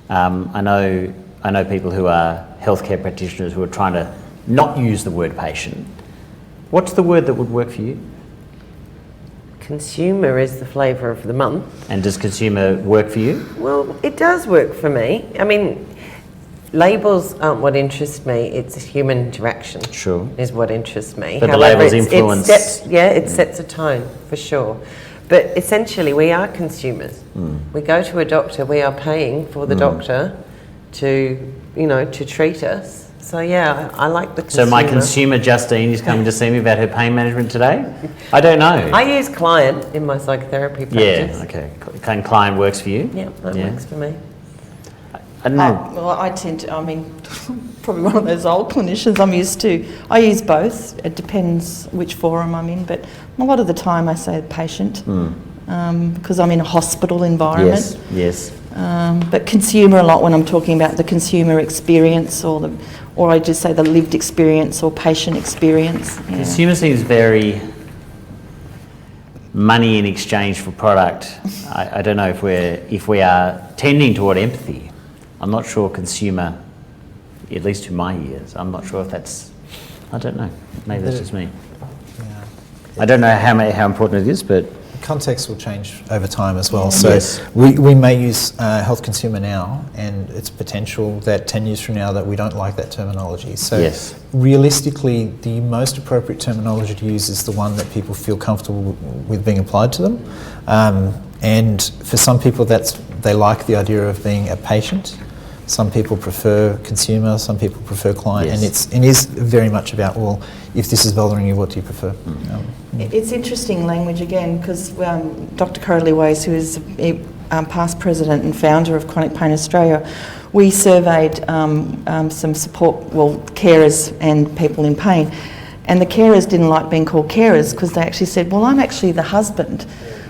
S2: I know people who are healthcare practitioners who are trying to not use the word patient. What's the word that would work for you?
S3: Consumer is the flavour of the month.
S2: And does consumer work for you?
S3: Well, it does work for me. I mean, labels aren't what interests me. It's human interaction.
S2: Sure.
S3: Is what interests me.
S2: But
S3: However,
S2: the labels
S3: it
S2: influence.
S3: Sets a tone for sure. But essentially, we are consumers. We go to a doctor. We are paying for the doctor to treat us. So yeah, I like the consumer.
S2: So my consumer Justine is coming to see me about her pain management today? I don't know.
S3: I use client in my psychotherapy practice.
S2: Yeah, okay. And client works for you?
S3: Yeah, that works for me.
S2: I don't know.
S4: Well, I tend to, probably one of those old clinicians I use both. It depends which forum I'm in, but a lot of the time I say patient because I'm in a hospital environment.
S2: Yes.
S4: But consumer a lot when I'm talking about the consumer experience or I just say the lived experience or patient experience. Yeah.
S2: Consumer seems very money in exchange for product. I don't know if we are tending toward empathy. I'm not sure consumer, at least to my ears, I'm not sure if that's, I don't know. Maybe that's just me.
S1: Yeah.
S2: I don't know how important it is, but
S1: Context will change over time as well.
S2: Yes.
S1: So we may use health consumer now, and it's potential that 10 years from now that we don't like that terminology. So
S2: yes.
S1: Realistically, the most appropriate terminology to use is the one that people feel comfortable with being applied to them. And for some people, they like the idea of being a patient. Some people prefer consumer, some people prefer client,
S2: Yes.
S1: and it is very much about, well, if this is bothering you, what do you prefer?
S4: It's interesting language again because Dr. Coralie Weiss, who is a past president and founder of Chronic Pain Australia, we surveyed some support, carers and people in pain, and the carers didn't like being called carers because they actually said, well, I'm actually the husband.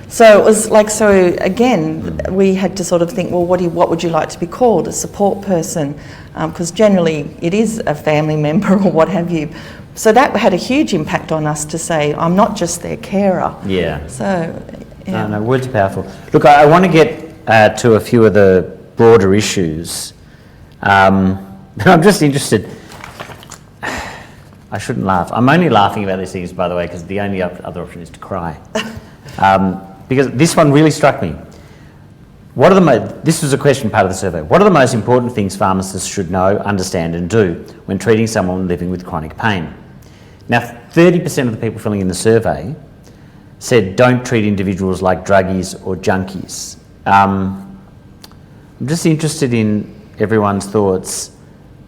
S4: So it was like, so again, we had to sort of think, well, what would you like to be called? A support person? Because generally it is a family member or what have you. So that had a huge impact on us to say, I'm not just their carer.
S2: Yeah.
S4: So, yeah.
S2: No, words are powerful. Look, I want to get to a few of the broader issues. I'm just interested. I shouldn't laugh. I'm only laughing about these things, by the way, because the only other option is to cry. Because this one really struck me. This was a question part of the survey. What are the most important things pharmacists should know, understand and do when treating someone living with chronic pain? Now, 30% of the people filling in the survey said don't treat individuals like druggies or junkies. I'm just interested in everyone's thoughts.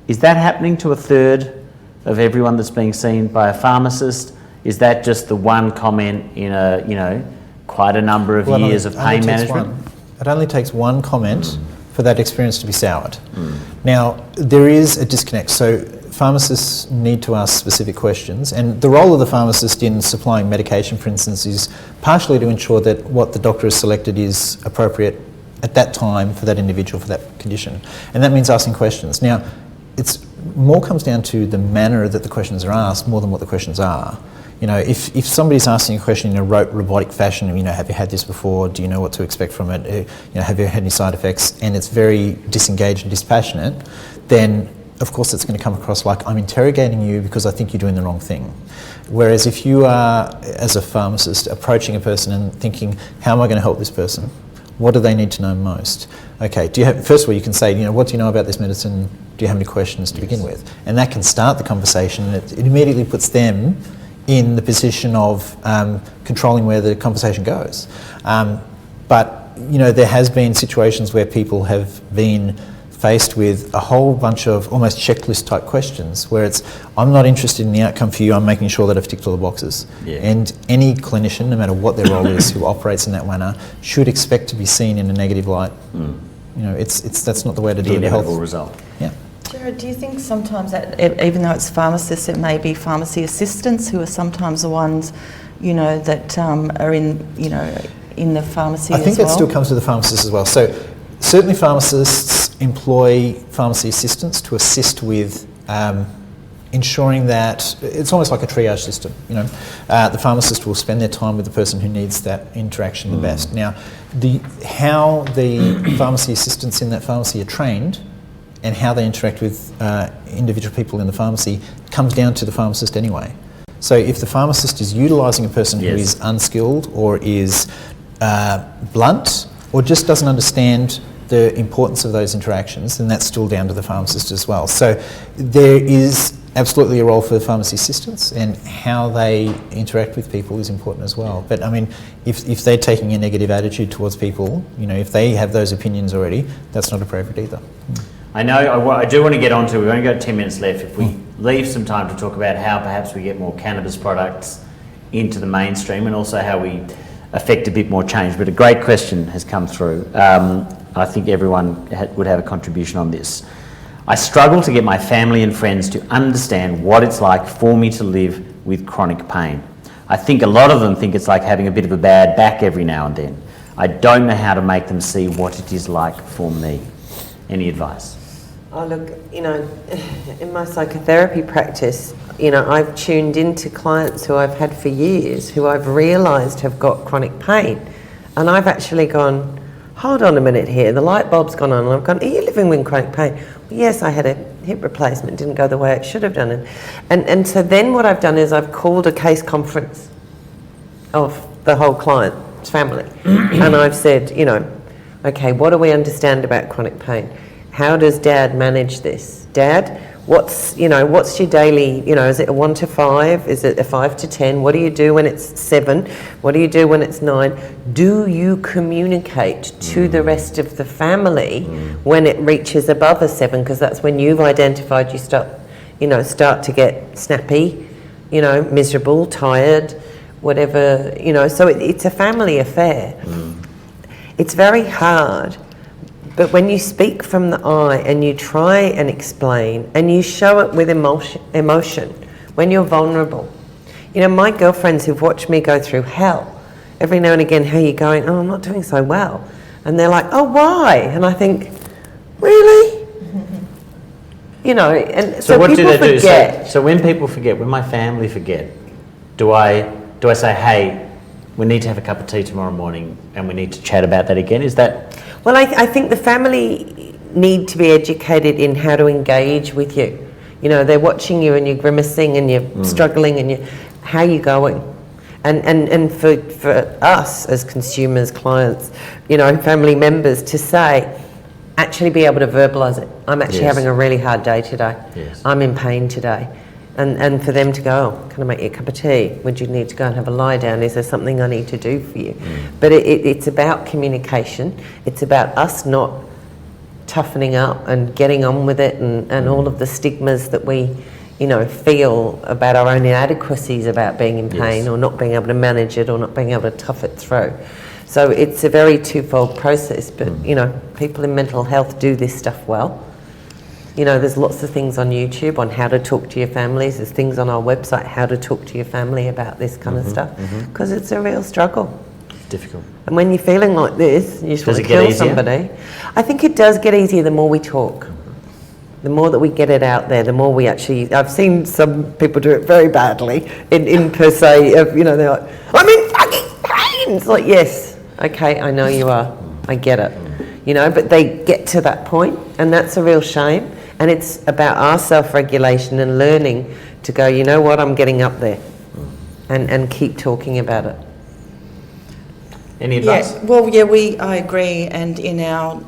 S2: Is that happening to a third of everyone that's being seen by a pharmacist? Is that just the one comment in quite a number of years of pain management?
S1: It only takes one comment for that experience to be soured. Now, there is a disconnect. So pharmacists need to ask specific questions, and the role of the pharmacist in supplying medication, for instance, is partially to ensure that what the doctor has selected is appropriate at that time for that individual, for that condition. And that means asking questions. Now, it's more comes down to the manner that the questions are asked more than what the questions are. If somebody's asking a question in a robotic fashion, have you had this before? Do you know what to expect from it? Have you had any side effects? And it's very disengaged and dispassionate, then of course it's going to come across like I'm interrogating you because I think you're doing the wrong thing. Whereas if you are, as a pharmacist, approaching a person and thinking, how am I going to help this person? What do they need to know most? Okay, first of all, you can say, what do you know about this medicine? Do you have any questions to begin with? And that can start the conversation. It immediately puts them in the position of controlling where the conversation goes. But there has been situations where people have been faced with a whole bunch of almost checklist type questions where it's, I'm not interested in the outcome for you, I'm making sure that I've ticked all the boxes. Yeah. And any clinician, no matter what their role is, who operates in that manner, should expect to be seen in a negative light. That's not the way to do the health
S2: result.
S1: Yeah.
S4: Jared, do you think sometimes that, even though it's pharmacists, it may be pharmacy assistants who are sometimes the ones, that are in the pharmacy as well?
S1: I think that still comes to the pharmacists as well. So certainly pharmacists employ pharmacy assistants to assist with ensuring that it's almost like a triage system. The pharmacist will spend their time with the person who needs that interaction the best. Now, how the pharmacy assistants in that pharmacy are trained and how they interact with individual people in the pharmacy comes down to the pharmacist anyway. So if the pharmacist is utilising a person who is unskilled or is blunt or just doesn't understand the importance of those interactions, then that's still down to the pharmacist as well. So there is absolutely a role for pharmacy assistants, and how they interact with people is important as well. But I mean, if they're taking a negative attitude towards people, if they have those opinions already, that's not appropriate either.
S2: I know, I do want to get on to, we've only got 10 minutes left, if we leave some time to talk about how perhaps we get more cannabis products into the mainstream and also how we affect a bit more change. But a great question has come through. I think everyone would have a contribution on this. I struggle to get my family and friends to understand what it's like for me to live with chronic pain. I think a lot of them think it's like having a bit of a bad back every now and then. I don't know how to make them see what it is like for me. Any advice?
S3: Oh, look, in my psychotherapy practice, I've tuned into clients who I've had for years, who I've realised have got chronic pain. And I've actually gone, hold on a minute here, the light bulb's gone on, and I've gone, are you living with chronic pain? Well, yes, I had a hip replacement, didn't go the way it should have done. And so then what I've done is I've called a case conference of the whole client's family. And I've said, okay, what do we understand about chronic pain? How does Dad manage this? Dad, what's your daily, is it a 1 to 5? Is it a 5 to 10? What do you do when it's 7? What do you do when it's 9? Do you communicate to the rest of the family when it reaches above a 7? Because that's when you've identified you start to get snappy, miserable, tired, whatever, so it's a family affair. It's very hard. But when you speak from the eye and you try and explain and you show it with emotion, when you're vulnerable. My girlfriends who've watched me go through hell, every now and again, how are you going? Oh, I'm not doing so well. And they're like, oh, why? And I think, really? You know, and
S2: So what do
S3: people
S2: they
S3: forget.
S2: do? So when people forget, when my family forget, do I say, hey, we need to have a cup of tea tomorrow morning and we need to chat about that again? Is that...
S3: Well, I think the family need to be educated in how to engage with you. You know, they're watching you and you're grimacing and you're struggling and how are you going? And for us as consumers, clients, you know, family members to say, actually be able to verbalise it. I'm actually having a really hard day today.
S2: Yes.
S3: I'm in pain today. And for them to go, oh, can I make you a cup of tea? Would you need to go and have a lie down? Is there something I need to do for you? But it's about communication. It's about us not toughening up and getting on with it and all of the stigmas that we, you know, feel about our own inadequacies about being in pain or not being able to manage it or not being able to tough it through. So it's a very twofold process, but, you know, people in mental health do this stuff well. You know, there's lots of things on YouTube on how to talk to your families. There's things on our website, how to talk to your family about this kind of stuff, because it's a real struggle.
S2: It's difficult.
S3: And when you're feeling like this, you just want to kill somebody. I think it does get easier the more we talk. The more that we get it out there, the more we actually... I've seen some people do it very badly in per se of, you know, they're like, I'm in fucking pain! It's like, yes, okay, I know you are. I get it. You know, but they get to that point and that's a real shame. And it's about our self-regulation and learning to go, you know what, I'm getting up there and keep talking about it.
S2: Any advice?
S4: Yeah, well, yeah, I agree. And in our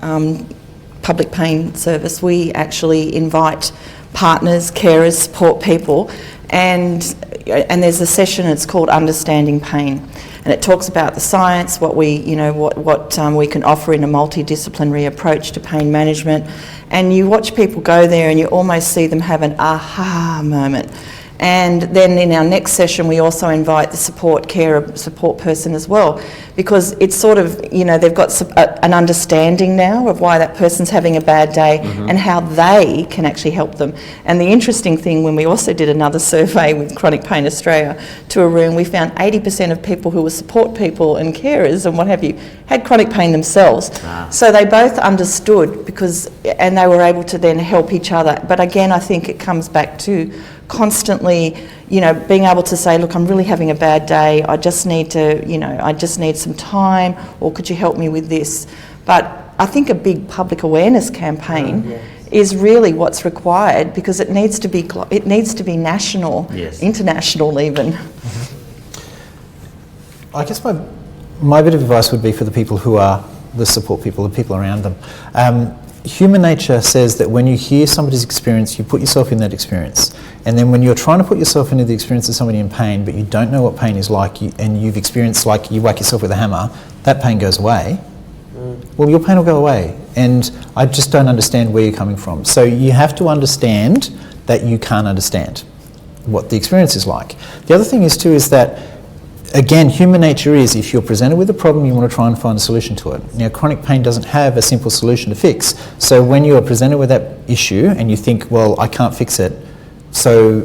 S4: public pain service, we actually invite partners, carers, support people, and there's a session. It's called Understanding Pain, and it talks about the science, what we, you know, what we can offer in a multidisciplinary approach to pain management. And you watch people go there, and you almost see them have an aha moment. And then in our next session, we also invite the support person as well, because it's sort of, you know, they've got an understanding now of why that person's having a bad day and how they can actually help them. And the interesting thing, when we also did another survey with Chronic Pain Australia to a room, we found 80% of people who were support people and carers and what have you had chronic pain themselves. So they both understood and they were able to then help each other. But again, I think it comes back to constantly, you know, being able to say, look, I'm really having a bad day, I just need to, you know, I just need some time, or could you help me with this? But I think a big public awareness campaign is really what's required, because it needs to be national, international even.
S1: I guess my bit of advice would be for the people who are the support people, the people around them. Human nature says that when you hear somebody's experience, you put yourself in that experience. And then when you're trying to put yourself into the experience of somebody in pain, but you don't know what pain is like, and you've experienced, like, you whack yourself with a hammer, that pain goes away. Well, your pain will go away. And I just don't understand where you're coming from. So you have to understand that you can't understand what the experience is like. The other thing is too is that, again, human nature is, if you're presented with a problem, you want to try and find a solution to it. Now, chronic pain doesn't have a simple solution to fix. So when you are presented with that issue and you think, well, I can't fix it, so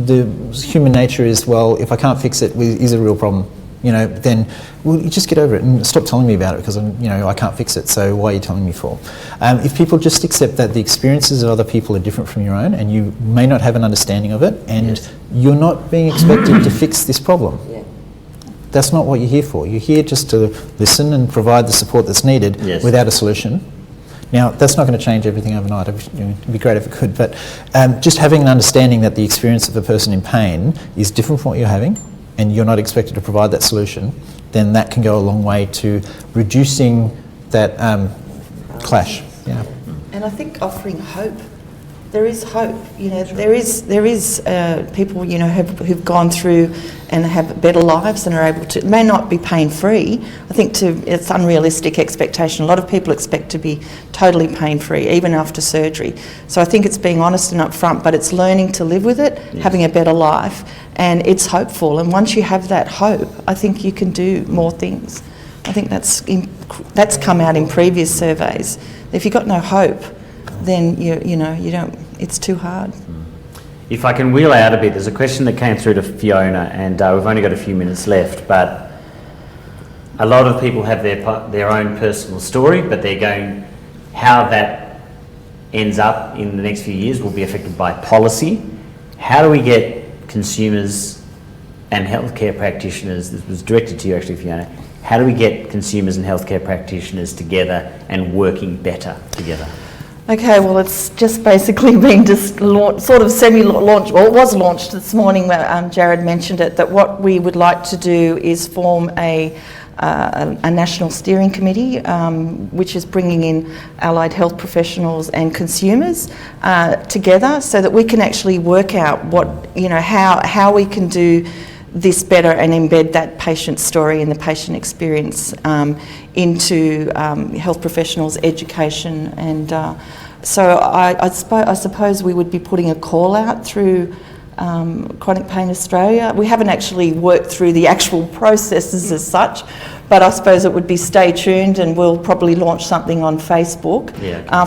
S1: the human nature is, well, if I can't fix it, is it a real problem? You know, then, well, you just get over it and stop telling me about it, because I can't fix it, so why are you telling me for? If people just accept that the experiences of other people are different from your own, and you may not have an understanding of it, and you're not being expected to fix this problem. That's not what you're here for. You're here just to listen and provide the support that's needed without a solution. Now, that's not going to change everything overnight. It'd be great if it could, but just having an understanding that the experience of a person in pain is different from what you're having, and you're not expected to provide that solution, then that can go a long way to reducing that clash. Yeah.
S4: And I think offering hope. There is hope, you know. There is people, you know, who've gone through and have better lives and are able to. It may not be pain-free. I think it's unrealistic expectation. A lot of people expect to be totally pain-free, even after surgery. So I think it's being honest and upfront, but it's learning to live with it, having a better life, and it's hopeful. And once you have that hope, I think you can do more things. I think that's come out in previous surveys. If you've got no hope, then you don't. It's too hard.
S2: If I can wheel out a bit, there's a question that came through to Fiona, and we've only got a few minutes left, but a lot of people have their own personal story, but they're going, how that ends up in the next few years will be affected by policy. How do we get consumers and healthcare practitioners, this was directed to you actually, Fiona, how do we get consumers and healthcare practitioners together and working better together?
S4: Okay, well, it's just basically been just sort of semi-launched, well, it was launched this morning where Jared mentioned it, that what we would like to do is form a national steering committee, which is bringing in allied health professionals and consumers together so that we can actually work out what, how we can do this better and embed that patient story and the patient experience into health professionals' education. And so I suppose we would be putting a call out through Chronic Pain Australia. We haven't actually worked through the actual processes as such, but I suppose it would be stay tuned, and we'll probably launch something on Facebook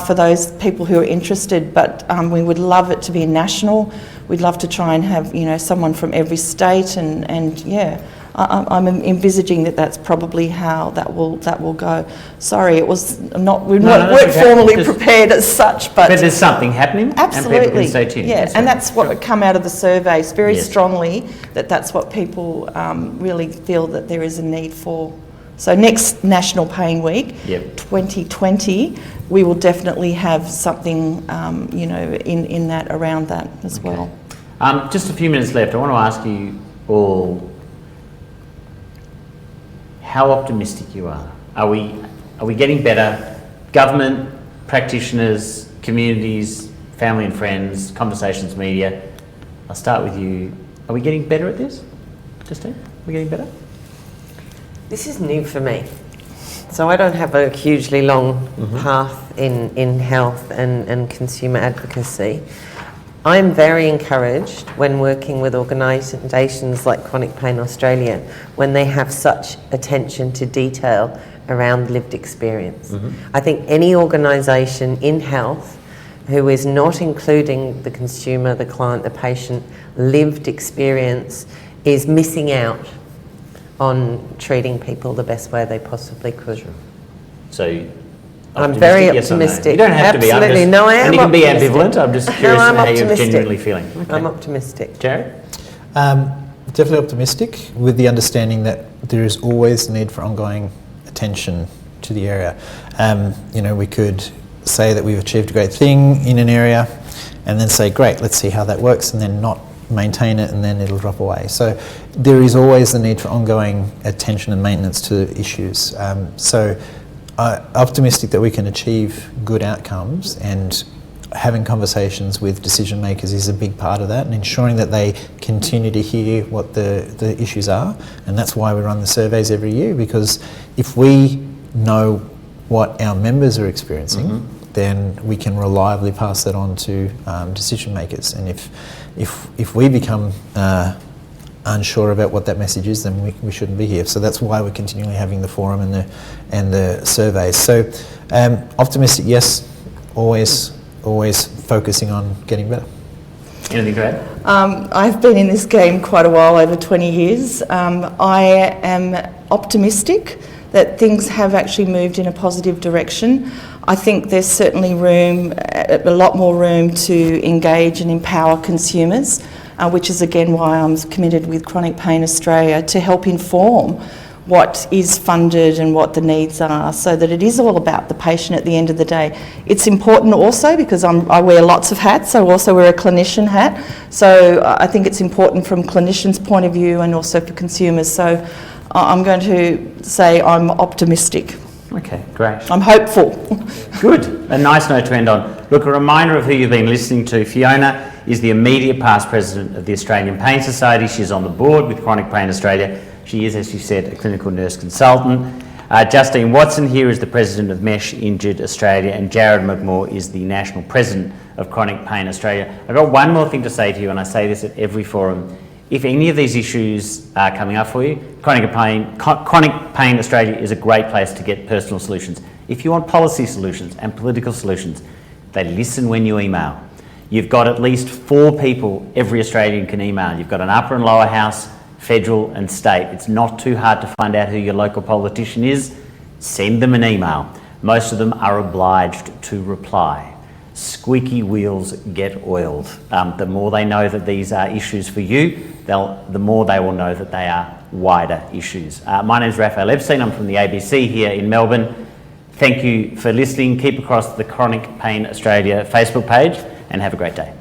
S4: for those people who are interested. But we would love it to be national. We'd love to try and have someone from every state, and yeah, I'm envisaging that that's probably how that will go. Sorry, it was not, we weren't formally prepared as such, but
S2: there's something happening.
S4: Absolutely,
S2: and people can stay tuned.
S4: Yeah, and that's what would come out of the surveys very strongly. That's what people really feel that there is a need for. So next National Pain Week, 2020, we will definitely have something, in that, around that as well.
S2: Just a few minutes left. I want to ask you all how optimistic you are. Are we getting better? Government, practitioners, communities, family and friends, conversations, media. I'll start with you. Are we getting better at this, Justine? Are we getting better?
S3: This is new for me. So I don't have a hugely long path in health and consumer advocacy. I'm very encouraged when working with organisations like Chronic Pain Australia when they have such attention to detail around lived experience. I think any organisation in health who is not including the consumer, the client, the patient, lived experience is missing out on treating people the best way they possibly could.
S2: So,
S3: I'm very optimistic.
S2: No? You don't have
S3: Absolutely.
S2: to be.
S3: No, I am.
S2: And you can be
S3: optimistic.
S2: ambivalent. I'm just curious
S3: I'm
S2: how you're
S3: optimistic.
S2: genuinely feeling. Okay.
S3: I'm optimistic.
S2: Jared?
S1: Definitely optimistic, with the understanding that there is always need for ongoing attention to the area. We could say that we've achieved a great thing in an area and then say, great, let's see how that works, and then not maintain it, and then it'll drop away. So there is always the need for ongoing attention and maintenance to issues. So I'm optimistic that we can achieve good outcomes, and having conversations with decision makers is a big part of that, and ensuring that they continue to hear what the issues are. And that's why we run the surveys every year, because if we know what our members are experiencing, then we can reliably pass that on to decision makers. And if we become unsure about what that message is, then we shouldn't be here. So that's why we're continually having the forum and the surveys. So optimistic, yes, always focusing on getting better.
S2: Anything to add?
S4: I've been in this game quite a while, over 20 years. I am optimistic that things have actually moved in a positive direction. I think there's certainly a lot more room to engage and empower consumers, which is again why I'm committed with Chronic Pain Australia to help inform what is funded and what the needs are, so that it is all about the patient at the end of the day. It's important also because I wear lots of hats. I also wear a clinician hat. So I think it's important from clinicians' point of view and also for consumers. So I'm going to say I'm optimistic.
S2: Okay, great.
S4: I'm hopeful.
S2: Good. A nice note to end on. Look, a reminder of who you've been listening to. Fiona is the immediate past president of the Australian Pain Society. She's on the board with Chronic Pain Australia. She is, as you said, a clinical nurse consultant. Justine Watson here is the president of Mesh Injured Australia, and Jared McMaugh is the national president of Chronic Pain Australia. I've got one more thing to say to you, and I say this at every forum. If any of these issues are coming up for you, Chronic Pain Australia is a great place to get personal solutions. If you want policy solutions and political solutions, they listen when you email. You've got at least 4 people every Australian can email. You've got an upper and lower house federal and state. It's not too hard to find out who your local politician is. Send them an email. Most of them are obliged to reply. Squeaky wheels get oiled. The more they know that these are issues for you, the more they will know that they are wider issues. My name is Raphael Epstein. I'm from the ABC here in Melbourne. Thank you for listening. Keep across the Chronic Pain Australia Facebook page and have a great day.